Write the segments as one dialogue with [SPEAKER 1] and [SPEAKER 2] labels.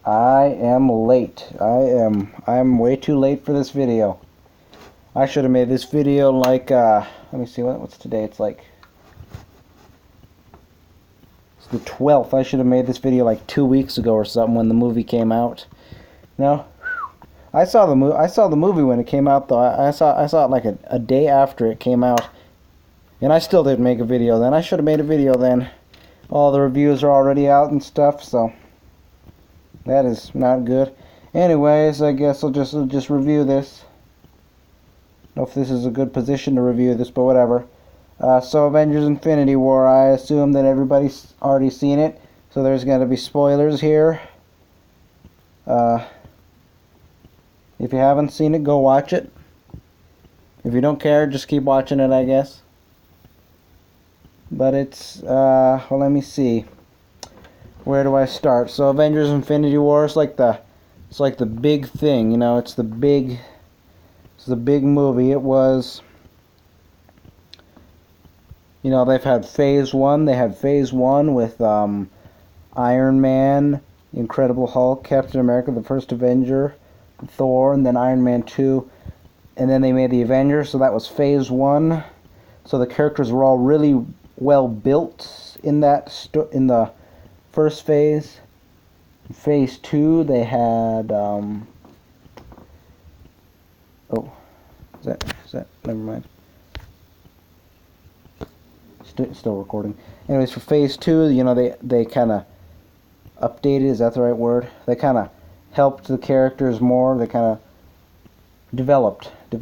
[SPEAKER 1] I am late. I'm way too late for this video. I should have made this video like let me see what's today. It's the 12th. I should have made this video like 2 weeks ago or something when the movie came out. No. I saw the movie when it came out though. I saw it like a day after it came out. And I still didn't make a video then. I should have made a video then. All the reviews are already out and stuff, so that is not good. Anyways, I guess I'll just review this. I don't know if this is a good position to review this, but whatever. So Avengers Infinity War, I assume that everybody's already seen it, so there's going to be spoilers here. If you haven't seen it, go watch it. If you don't care, just keep watching it, I guess. But it's, well, let me see. Where do I start? So Avengers Infinity War is like the big thing, you know, it's the big movie. It was, you know, they've had phase 1. They had phase 1 with Iron Man, Incredible Hulk, Captain America, the First Avenger, Thor, and then Iron Man 2. And then they made the Avengers, so that was phase 1. So the characters were all really well built in in the first phase. In phase 2, they had oh, is that never mind. Still recording. Anyways, for phase 2, you know, they kind of updated, is that the right word? They kind of helped the characters more. They kind of developed the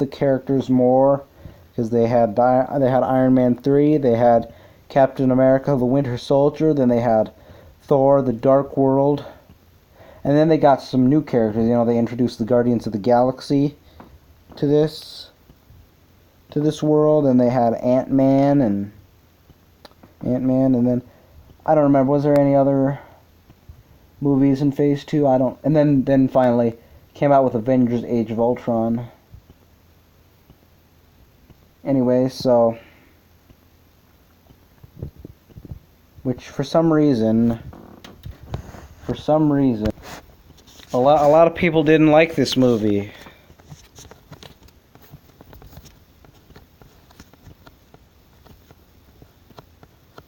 [SPEAKER 1] characters more, because they had Iron Man 3, they had Captain America the Winter Soldier, then they had Thor the Dark World, and then they got some new characters. You know, they introduced the Guardians of the Galaxy to this world, and they had Ant-Man, and then I don't remember, was there any other movies in phase 2? I don't. And then finally came out with Avengers Age of Ultron. Anyway, so, which for some reason a lot of people didn't like this movie.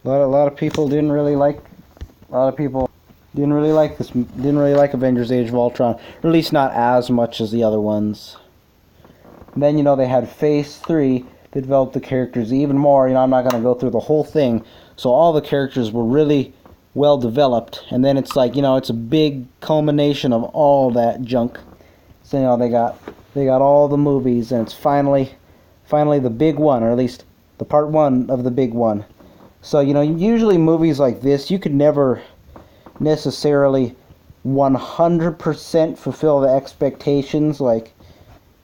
[SPEAKER 1] A lot of people didn't really like Avengers Age of Ultron, or at least not as much as the other ones. And then, you know, they had phase 3. They developed the characters even more. You know, I'm not going to go through the whole thing. So all the characters were really well developed, and then it's like, you know, it's a big culmination of all that junk. So, you know, they got all the movies, and it's finally the big one, or at least the part 1 of the big one. So, you know, usually movies like this, you could never necessarily 100% fulfill the expectations. Like,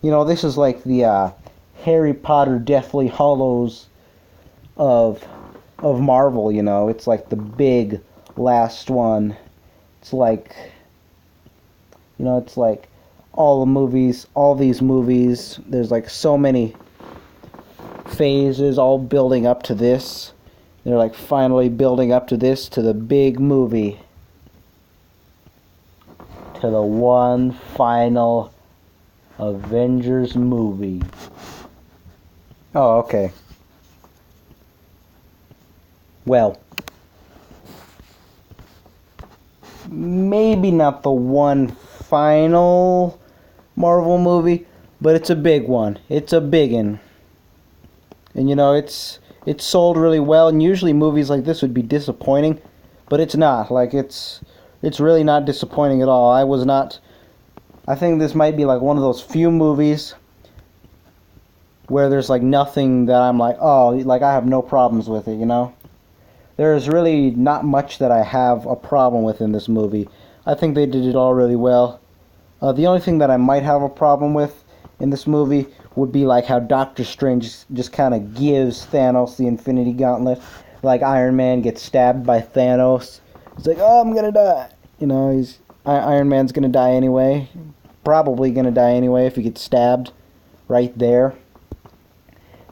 [SPEAKER 1] you know, this is like the Harry Potter Deathly Hallows of Marvel, you know. It's like the big last one. It's like, you know, it's like all these movies, there's like so many phases all building up to this. They're like finally building up to this, to the big movie. To the one final Avengers movie. Oh, okay. Well, maybe not the one final Marvel movie, but it's a big one. It's a biggin'. And you know, it's sold really well, and usually movies like this would be disappointing, but it's not. Like, it's really not disappointing at all. I think this might be like one of those few movies where there's like nothing that I'm like, oh, like I have no problems with it, you know? There's really not much that I have a problem with in this movie. I think they did it all really well. The only thing that I might have a problem with in this movie would be like how Doctor Strange just kind of gives Thanos the Infinity Gauntlet. Like Iron Man gets stabbed by Thanos. He's like, oh, I'm gonna die. You know, Iron Man's gonna die anyway. Probably gonna die anyway if he gets stabbed right there.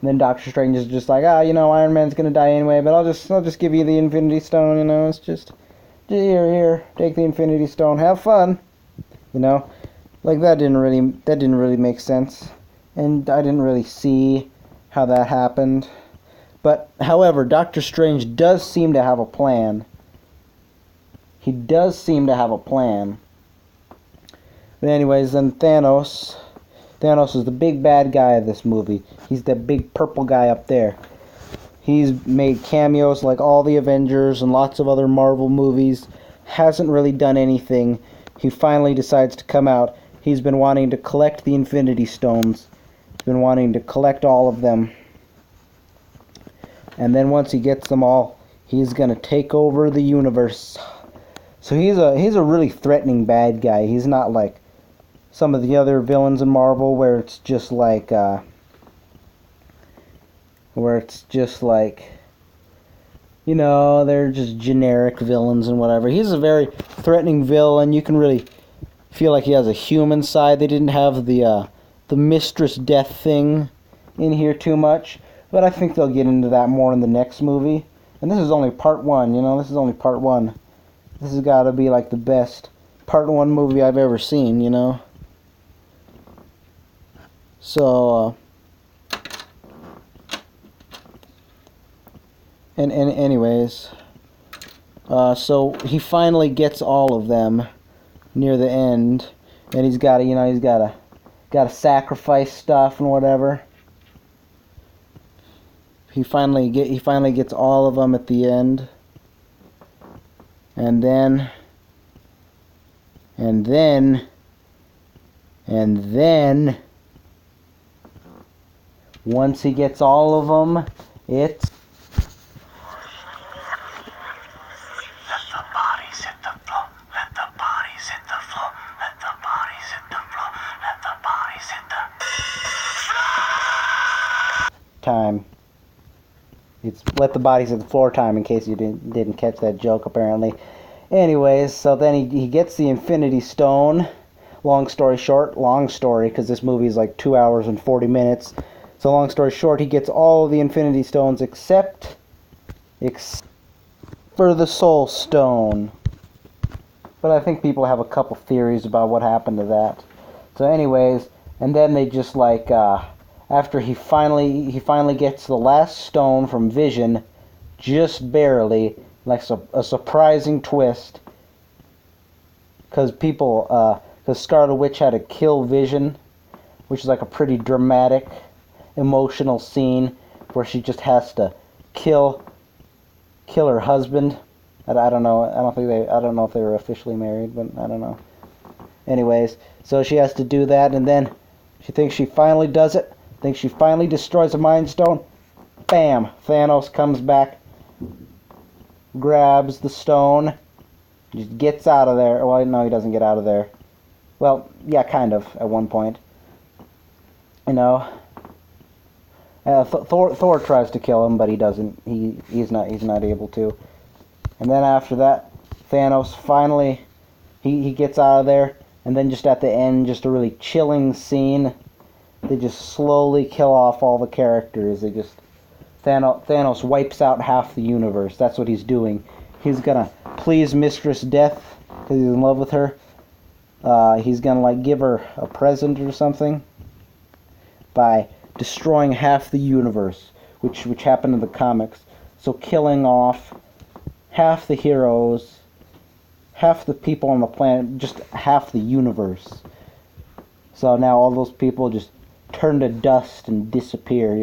[SPEAKER 1] And then Doctor Strange is just like, Iron Man's gonna die anyway, but I'll just give you the Infinity Stone, it's just, here, take the Infinity Stone, have fun, like that didn't really make sense, and I didn't really see how that happened. But however, Doctor Strange does seem to have a plan. He does seem to have a plan. But anyways, then Thanos is the big bad guy of this movie. He's the big purple guy up there. He's made cameos like all the Avengers and lots of other Marvel movies. Hasn't really done anything. He finally decides to come out. He's been wanting to collect the Infinity Stones. He's been wanting to collect all of them. And then once he gets them all, he's gonna take over the universe. So he's a really threatening bad guy. He's not like some of the other villains in Marvel where it's just like they're just generic villains and whatever. He's a very threatening villain. You can really feel like he has a human side. They didn't have the Mistress Death thing in here too much, but I think they'll get into that more in the next movie. And this is only part one, this is only part one. This has got to be like the best part one movie I've ever seen, So, anyways, so he finally gets all of them near the end, and he's got to sacrifice stuff and whatever. He finally gets all of them at the end, and then once he gets all of them, it's let the bodies hit the floor, let the bodies hit the floor, let the bodies hit the floor, let the bodies hit the time. It's let the bodies hit the floor time, in case you didn't catch that joke, apparently. Anyways, so then he gets the Infinity Stone. Long story short, long story, because this movie is like 2 hours and 40 minutes. So long story short, he gets all of the Infinity Stones except for the Soul Stone. But I think people have a couple theories about what happened to that. So anyways, and then they just after he finally gets the last stone from Vision, just barely, like a surprising twist, because Scarlet Witch had to kill Vision, which is like a pretty dramatic, emotional scene where she just has to kill her husband. I don't know. I don't know if they were officially married, but I don't know. Anyways, so she has to do that, and then she thinks she finally does it. Thinks she finally destroys the Mind Stone. Bam! Thanos comes back, grabs the stone, just gets out of there. Well, no, he doesn't get out of there. Well, yeah, kind of, at one point. Thor tries to kill him, but he doesn't. He's not able to. And then after that, Thanos finally he gets out of there, and then just at the end, just a really chilling scene. They just slowly kill off all the characters. Thanos wipes out half the universe. That's what he's doing. He's gonna please Mistress Death because he's in love with her. He's gonna give her a present or something by destroying half the universe, which happened in the comics. So killing off half the heroes, half the people on the planet, just half the universe. So now all those people just turn to dust and disappear,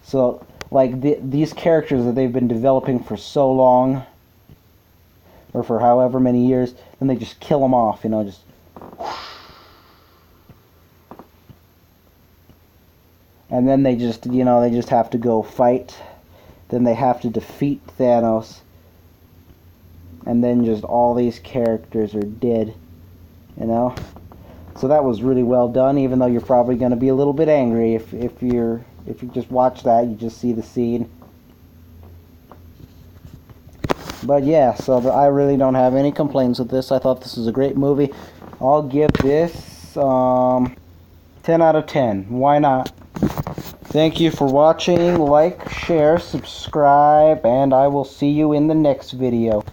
[SPEAKER 1] So, these characters that they've been developing for so long, or for however many years, then they just kill them off, just... And then they just have to go fight. Then they have to defeat Thanos. And then just all these characters are dead, So that was really well done, even though you're probably going to be a little bit angry if you just watch that, you just see the scene. But yeah, so I really don't have any complaints with this. I thought this was a great movie. I'll give this 10 out of 10. Why not? Thank you for watching. Like, share, subscribe, and I will see you in the next video.